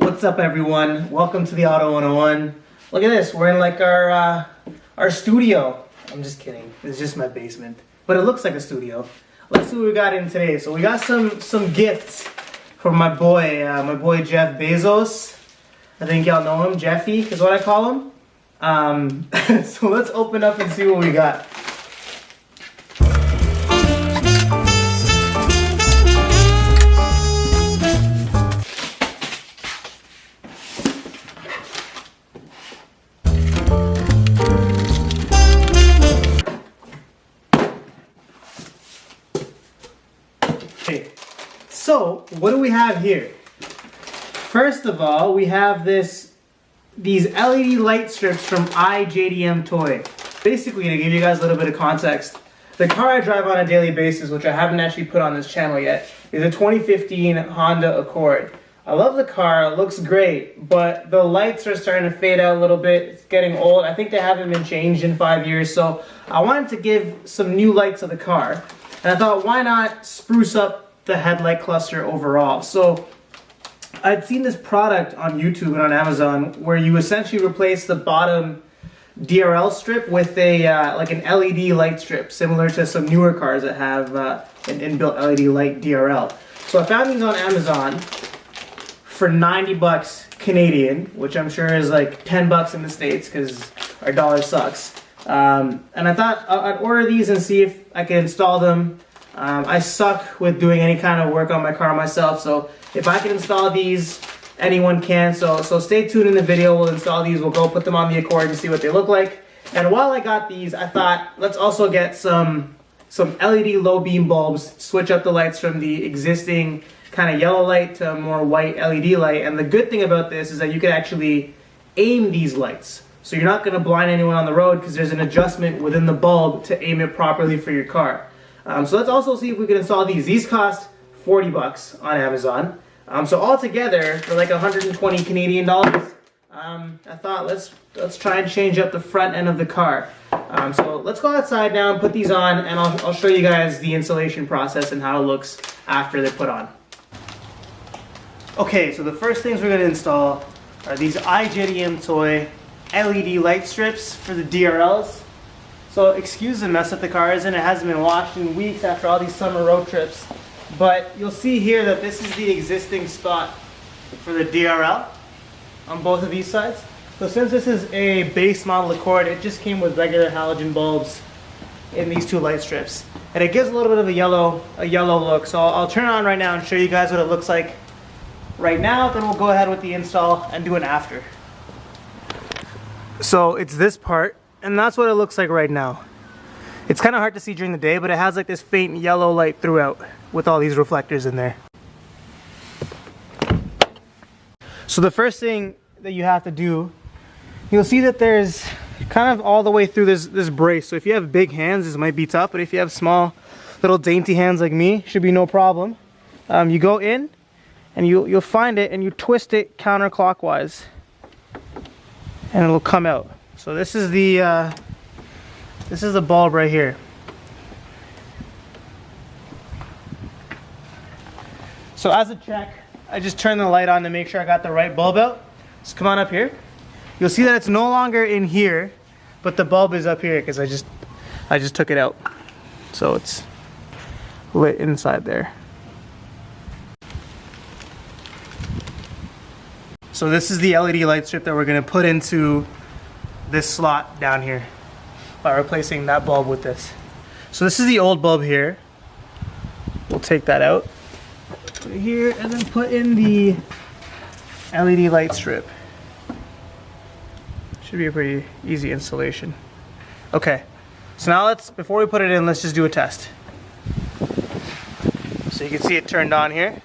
What's up, everyone? Welcome to the Auto 101. Look at this, we're in like our studio. I'm just kidding, it's just my basement, but it looks like a studio. Let's see what we got in today. So we got some gifts from my boy Jeff Bezos. I think y'all know him. Jeffy is what I call him. So let's open up and see what we got. Okay, so what do we have here? First of all, we have these LED light strips from iJDMToy. Basically, to give you guys a little bit of context, the car I drive on a daily basis, which I haven't actually put on this channel yet, is a 2015 Honda Accord. I love the car, it looks great, but the lights are starting to fade out a little bit. It's getting old. I think they haven't been changed in 5 years, so I wanted to give some new lights to the car. And I thought, why not spruce up the headlight cluster overall? So I'd seen this product on YouTube and on Amazon where you essentially replace the bottom DRL strip with a like an LED light strip, similar to some newer cars that have an inbuilt LED light DRL. So I found these on Amazon for 90 bucks Canadian, which I'm sure is like 10 bucks in the States because our dollar sucks. And I thought I'd order these and see if I can install them. I suck with doing any kind of work on my car myself, so if I can install these, anyone can. So stay tuned in the video. We'll install these. We'll go put them on the Accord and see what they look like. And while I got these, I thought let's also get some LED low beam bulbs. Switch up the lights from the existing kind of yellow light to a more white LED light. And the good thing about this is that you can actually aim these lights. So you're not going to blind anyone on the road because there's an adjustment within the bulb to aim it properly for your car. So let's also see if we can install these. These cost 40 bucks on Amazon. So altogether, for like 120 Canadian dollars, I thought let's try and change up the front end of the car. So let's go outside now and put these on, and I'll show you guys the installation process and how it looks after they're put on. Okay, so the first things we're going to install are these iJDMToy LED light strips for the DRLs. So excuse the mess that the car is in. It hasn't been washed in weeks after all these summer road trips. But you'll see here that this is the existing spot for the DRL on both of these sides. So since this is a base model Accord, it just came with regular halogen bulbs in these two light strips. And it gives a little bit of a yellow look. So I'll turn it on right now and show you guys what it looks like right now. Then we'll go ahead with the install and do an after. So it's this part, and that's what it looks like right now. It's kind of hard to see during the day, but it has like this faint yellow light throughout with all these reflectors in there. So the first thing that you have to do, you'll see that there's kind of all the way through this brace. So if you have big hands, this might be tough, but if you have small, little dainty hands like me, should be no problem. You go in, and you'll find it, and you twist it counterclockwise, and it'll come out. So this is the bulb right here. So as a check, I just turn the light on to make sure I got the right bulb out. Just come on up here. You'll see that it's no longer in here, but the bulb is up here because I just took it out. So it's lit inside there. So this is the LED light strip that we're going to put into this slot down here by replacing that bulb with this. So this is the old bulb here. We'll take that out, put it here, and then put in the LED light strip. Should be a pretty easy installation. Okay, so now before we put it in, let's just do a test. So you can see it turned on here.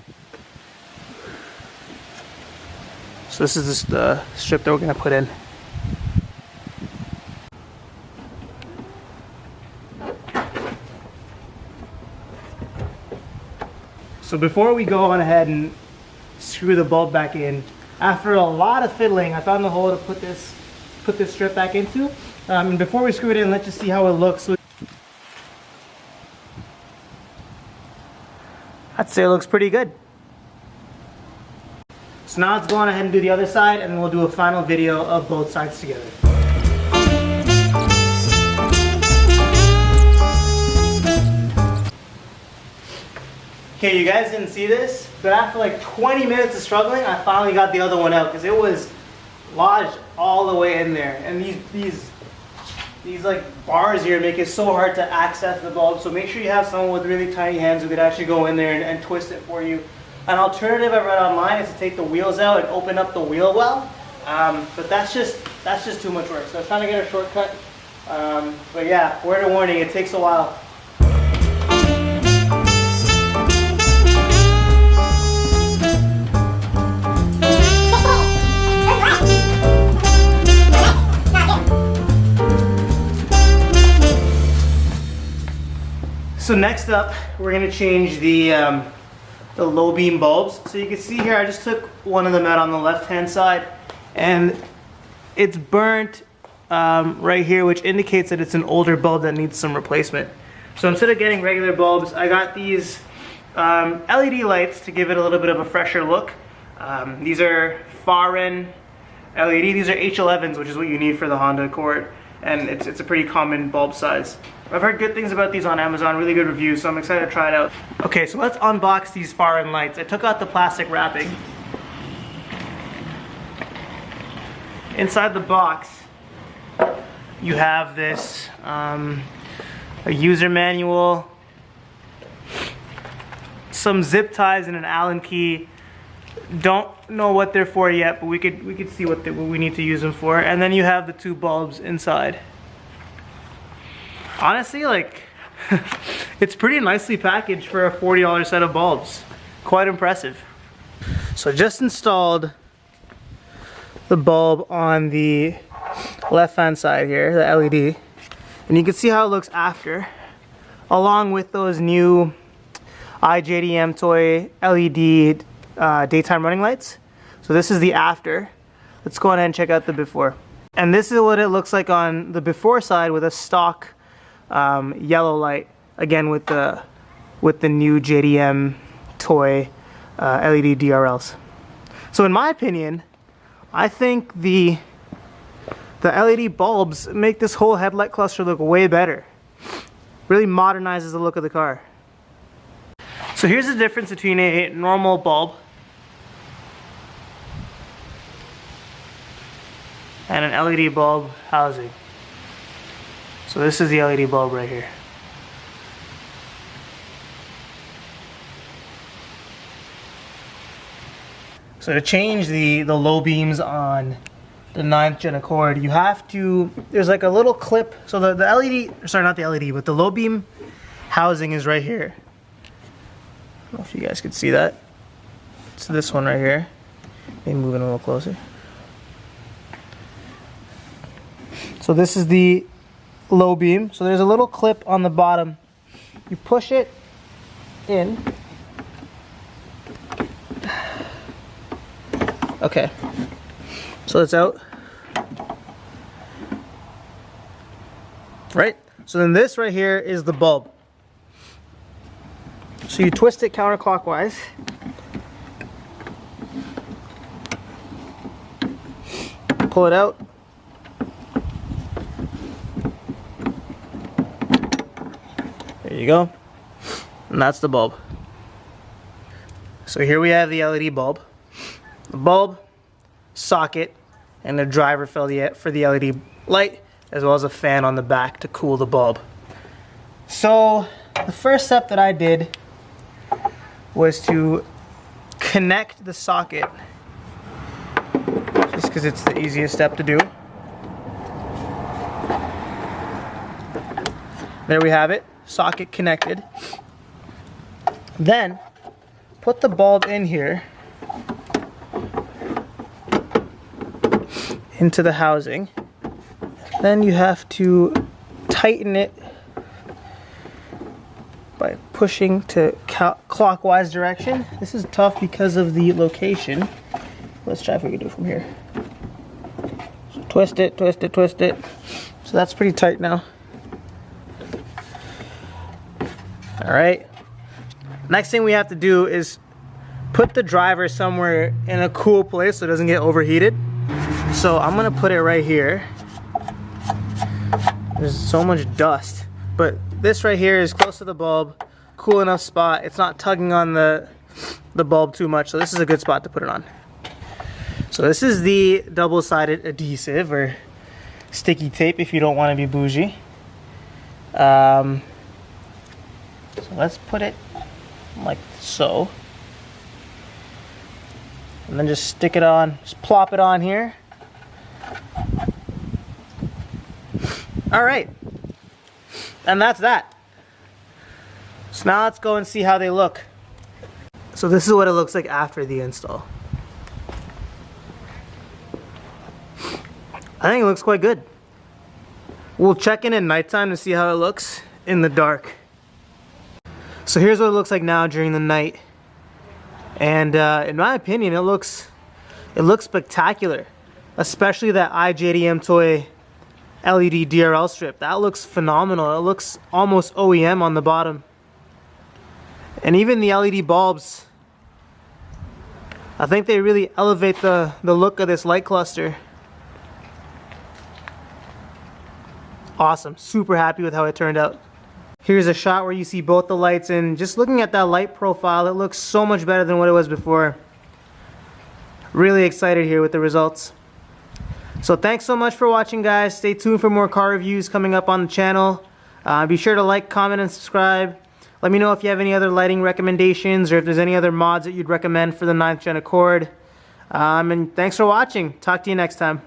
So this is the strip that we're going to put in. So before we go on ahead and screw the bulb back in, after a lot of fiddling, I found the hole to put this strip back into. And before we screw it in, let's just see how it looks. I'd say it looks pretty good. So now let's go on ahead and do the other side, and then we'll do a final video of both sides together. Okay, you guys didn't see this, but after like 20 minutes of struggling, I finally got the other one out because it was lodged all the way in there. And these like bars here make it so hard to access the bulb. So make sure you have someone with really tiny hands who could actually go in there and twist it for you. An alternative I read online is to take the wheels out and open up the wheel well, but that's just too much work. So I was trying to get a shortcut, but yeah, word of warning, it takes a while. So next up, we're gonna change the low beam bulbs. So you can see here, I just took one of them out on the left-hand side, and it's burnt right here, which indicates that it's an older bulb that needs some replacement. So instead of getting regular bulbs, I got these LED lights to give it a little bit of a fresher look. These are Fahren LED. These are H11s, which is what you need for the Honda Accord, and it's a pretty common bulb size. I've heard good things about these on Amazon, really good reviews, so I'm excited to try it out. Okay, so let's unbox these Fahren lights. I took out the plastic wrapping. Inside the box, you have this, a user manual, some zip ties and an Allen key. Don't know what they're for yet, but we could see what we need to use them for. And then you have the two bulbs inside. Honestly, like, it's pretty nicely packaged for a $40 set of bulbs. Quite impressive. So I just installed the bulb on the left-hand side here, the LED. And you can see how it looks after, along with those new iJDMToy LED daytime running lights. So this is the after. Let's go ahead and check out the before. And this is what it looks like on the before side with a stock yellow light, again with the new JDM-Toy LED DRLs. So in my opinion, I think the LED bulbs make this whole headlight cluster look way better. Really modernizes the look of the car. So here's the difference between a normal bulb and an LED bulb housing. So this is the LED bulb right here. So to change the low beams on the 9th gen Accord, you have to, there's like a little clip. So the LED, sorry, not the LED, but the low beam housing is right here. I don't know if you guys can see that. It's this one right here. Maybe moving a little closer. So this is the low beam. So there's a little clip on the bottom. You push it in. Okay. So it's out. Right? So then this right here is the bulb. So you twist it counterclockwise. Pull it out. There you go. And that's the bulb. So here we have the LED bulb. The bulb, socket, and a driver for the LED light, as well as a fan on the back to cool the bulb. So the first step that I did was to connect the socket, just because it's the easiest step to do. There we have it, socket connected. Then put the bulb in here into the housing. Then you have to tighten it by pushing to clockwise direction. This is tough because of the location. Let's try if we can do it from here. So twist it, twist it, twist it. So that's pretty tight now. All right. Next thing we have to do is put the driver somewhere in a cool place so it doesn't get overheated. So I'm gonna put it right here. There's so much dust, but this right here is close to the bulb, cool enough spot. It's not tugging on the bulb too much, so this is a good spot to put it on. So this is the double-sided adhesive, or sticky tape if you don't want to be bougie. So let's put it like so. And then just stick it on, just plop it on here. All right, and that's that. So now let's go and see how they look. So this is what it looks like after the install. I think it looks quite good. We'll check in at nighttime to see how it looks in the dark. So here's what it looks like now during the night. And in my opinion, it looks spectacular. Especially that iJDMToy LED DRL strip. That looks phenomenal. It looks almost OEM on the bottom. And even the LED bulbs, I think they really elevate the look of this light cluster. Awesome. Super happy with how it turned out. Here's a shot where you see both the lights, and just looking at that light profile, it looks so much better than what it was before. Really excited here with the results. So thanks so much for watching, guys. Stay tuned for more car reviews coming up on the channel. Be sure to like, comment, and subscribe. Let me know if you have any other lighting recommendations or if there's any other mods that you'd recommend for the 9th Gen Accord. And thanks for watching. Talk to you next time.